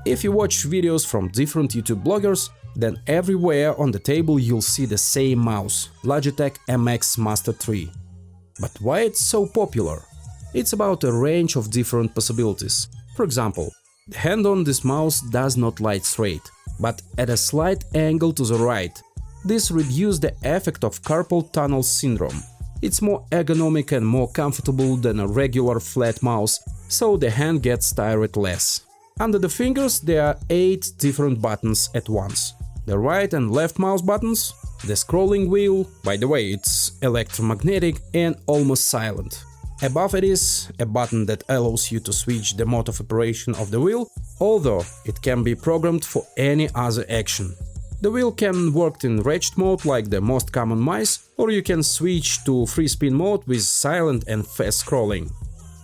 If you watch videos from different YouTube bloggers, then everywhere on the table you'll see the same mouse, Logitech MX Master 3. But why it's so popular? It's about a range of different possibilities. For example, the hand on this mouse does not lie straight, but at a slight angle to the right. This reduces the effect of carpal tunnel syndrome. It's more ergonomic and more comfortable than a regular flat mouse, so the hand gets tired less. Under the fingers there are 8 different buttons at once. The right and left mouse buttons, the scrolling wheel, by the way it's electromagnetic and almost silent. Above it is a button that allows you to switch the mode of operation of the wheel, although it can be programmed for any other action. The wheel can work in ratchet mode like the most common mice, or you can switch to free spin mode with silent and fast scrolling.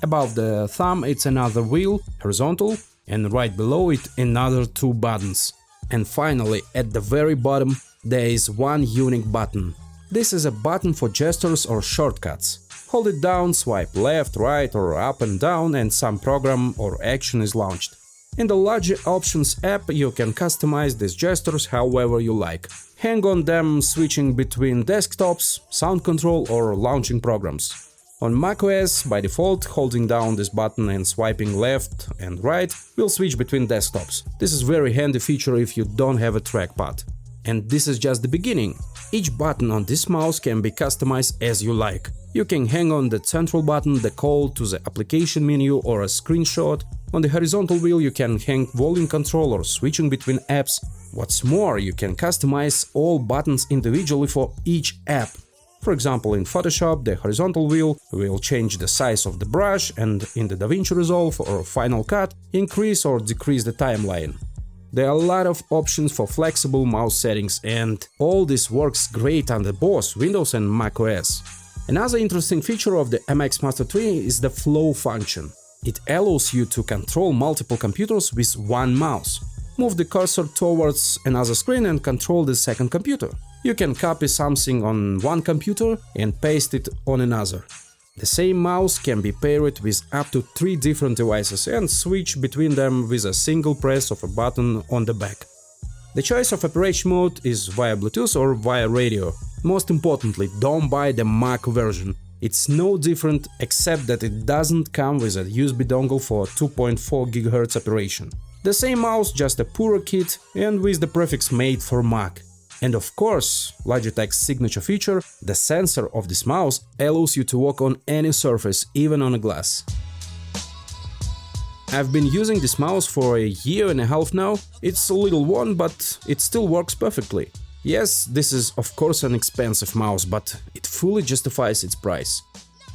Above the thumb it's another wheel, horizontal, and right below it another 2 buttons. And finally, at the very bottom there is one unique button. This is a button for gestures or shortcuts. Hold it down, swipe left, right or up and down and some program or action is launched. In the Logi Options app you can customize these gestures however you like. Hang on them switching between desktops, sound control or launching programs. On macOS, by default, holding down this button and swiping left and right will switch between desktops. This is very handy feature if you don't have a trackpad. And this is just the beginning. Each button on this mouse can be customized as you like. You can hang on the central button the call to the application menu or a screenshot. On the horizontal wheel you can hang volume control or switching between apps. What's more, you can customize all buttons individually for each app. For example, in Photoshop the horizontal wheel will change the size of the brush and in the DaVinci Resolve or Final Cut increase or decrease the timeline. There are a lot of options for flexible mouse settings and all this works great under both Windows and macOS. Another interesting feature of the MX Master 3 is the flow function. It allows you to control multiple computers with one mouse. Move the cursor towards another screen and control the second computer. You can copy something on one computer and paste it on another. The same mouse can be paired with up to 3 different devices and switch between them with a single press of a button on the back. The choice of operation mode is via Bluetooth or via radio. Most importantly, don't buy the Mac version. It's no different except that it doesn't come with a USB dongle for 2.4 GHz operation. The same mouse, just a poorer kit and with the prefix made for Mac. And of course, Logitech's signature feature, the sensor of this mouse, allows you to walk on any surface, even on a glass. I've been using this mouse for a year and a half now. It's a little worn, but it still works perfectly. Yes, this is of course an expensive mouse, but it fully justifies its price.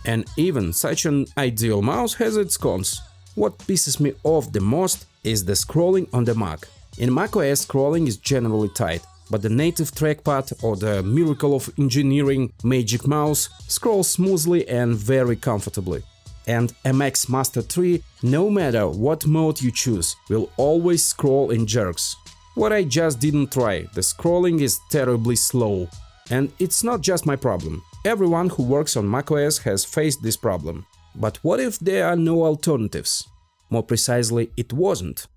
And even such an ideal mouse has its cons. What pisses me off the most is the scrolling on the Mac. In macOS scrolling is generally tight, but the native trackpad or the miracle of engineering Magic Mouse scrolls smoothly and very comfortably. And MX Master 3, no matter what mode you choose, will always scroll in jerks. What I just didn't try, the scrolling is terribly slow. And it's not just my problem. Everyone who works on macOS has faced this problem. But what if there are no alternatives? More precisely, it wasn't.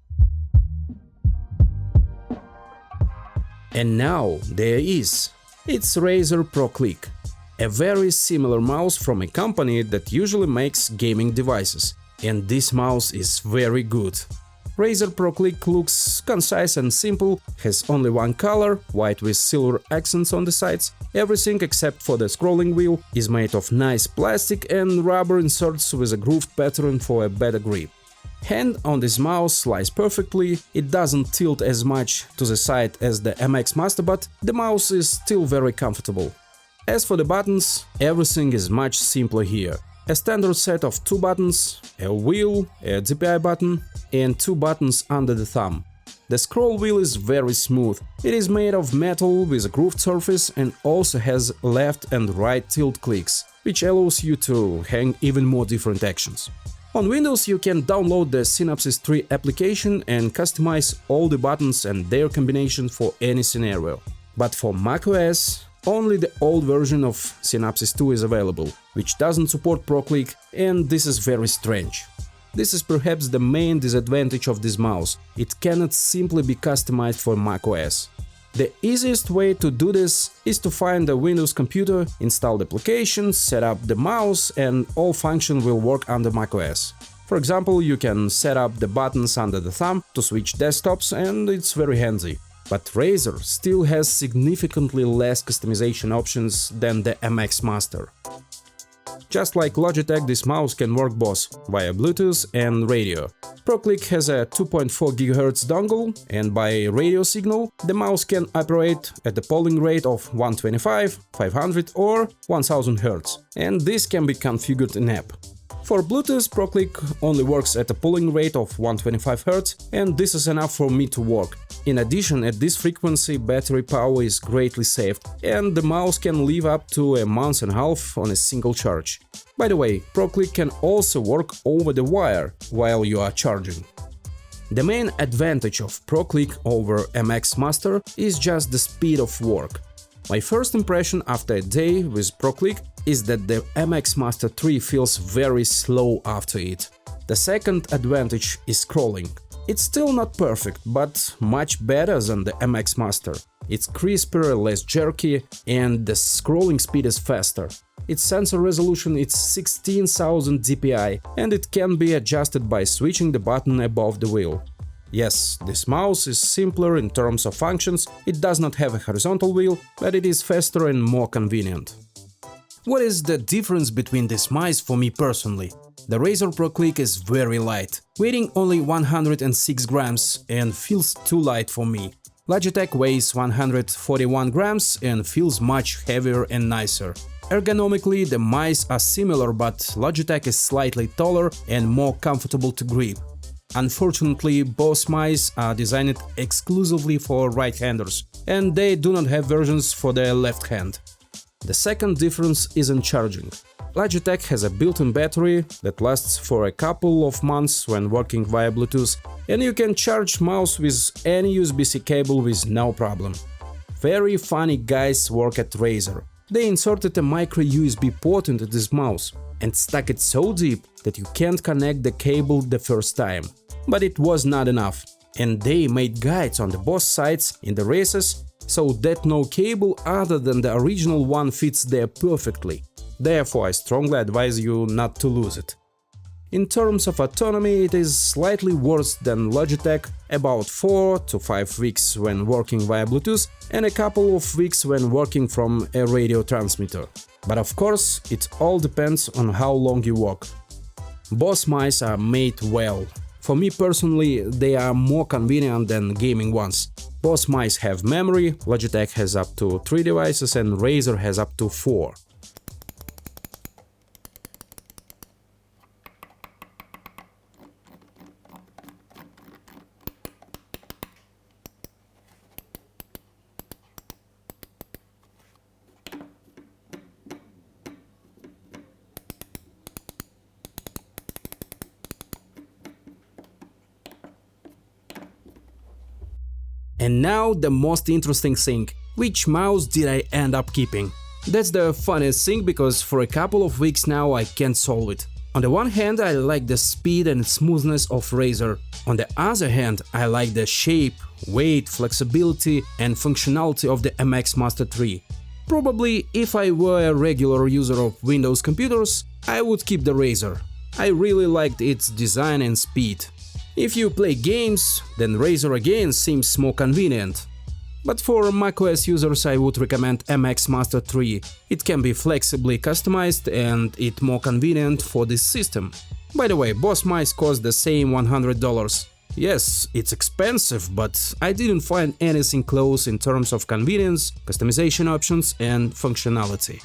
And now there is. It's Razer Pro Click, a very similar mouse from a company that usually makes gaming devices, and this mouse is very good. Razer Pro Click looks concise and simple, has only one color, white with silver accents on the sides. Everything except for the scrolling wheel is made of nice plastic and rubber inserts with a grooved pattern for a better grip. Hand on this mouse lies perfectly, it doesn't tilt as much to the side as the MX Master, but the mouse is still very comfortable. As for the buttons, everything is much simpler here. A standard set of 2 buttons, a wheel, a DPI button and 2 buttons under the thumb. The scroll wheel is very smooth. It is made of metal with a grooved surface and also has left and right tilt clicks, which allows you to hang even more different actions. On Windows you can download the Synapses 3 application and customize all the buttons and their combination for any scenario. But for macOS, only the old version of Synapses 2 is available, which doesn't support Pro Click, and this is very strange. This is perhaps the main disadvantage of this mouse. It cannot simply be customized for macOS. The easiest way to do this is to find a Windows computer, install the application, set up the mouse, and all functions will work under macOS. For example, you can set up the buttons under the thumb to switch desktops, and it's very handy. But Razer still has significantly less customization options than the MX Master. Just like Logitech, this mouse can work both via Bluetooth and radio. Pro Click has a 2.4 GHz dongle, and by radio signal the mouse can operate at the polling rate of 125, 500 or 1000 Hz, and this can be configured in app. For Bluetooth, Pro Click only works at a polling rate of 125 Hz, and this is enough for me to work. In addition, at this frequency battery power is greatly saved, and the mouse can live up to a month and a half on a single charge. By the way, Pro Click can also work over the wire while you are charging. The main advantage of Pro Click over MX Master is just the speed of work. My first impression after a day with Pro Click is that the MX Master 3 feels very slow after it. The second advantage is scrolling. It's still not perfect, but much better than the MX Master. It's crisper, less jerky, and the scrolling speed is faster. Its sensor resolution is 16,000 dpi, and it can be adjusted by switching the button above the wheel. Yes, this mouse is simpler in terms of functions, it does not have a horizontal wheel, but it is faster and more convenient. What is the difference between this mice for me personally? The Razer Pro Click is very light, weighing only 106 grams and feels too light for me. Logitech weighs 141 grams and feels much heavier and nicer. Ergonomically, the mice are similar, but Logitech is slightly taller and more comfortable to grip. Unfortunately, both mice are designed exclusively for right-handers, and they do not have versions for the left hand. The second difference is in charging. Logitech has a built-in battery that lasts for a couple of months when working via Bluetooth, and you can charge mouse with any USB-C cable with no problem. Very funny guys work at Razer. They inserted a micro USB port into this mouse and stuck it so deep that you can't connect the cable the first time. But it was not enough, and they made guides on the both sides in the races so that no cable other than the original one fits there perfectly. Therefore, I strongly advise you not to lose it. In terms of autonomy, it is slightly worse than Logitech, about 4 to 5 weeks when working via Bluetooth and a couple of weeks when working from a radio transmitter. But of course, it all depends on how long you work. Both mice are made well. For me personally, they are more convenient than gaming ones. Both mice have memory, Logitech has up to 3 devices and Razer has up to 4. And now the most interesting thing, which mouse did I end up keeping? That's the funniest thing, because for a couple of weeks now I can't solve it. On the one hand, I like the speed and smoothness of Razer. On the other hand, I like the shape, weight, flexibility and functionality of the MX Master 3. Probably if I were a regular user of Windows computers, I would keep the Razer. I really liked its design and speed. If you play games, then Razer again seems more convenient. But for macOS users I would recommend MX Master 3. It can be flexibly customized and it's more convenient for this system. By the way, both mice cost the same $100. Yes, it's expensive, but I didn't find anything close in terms of convenience, customization options and functionality.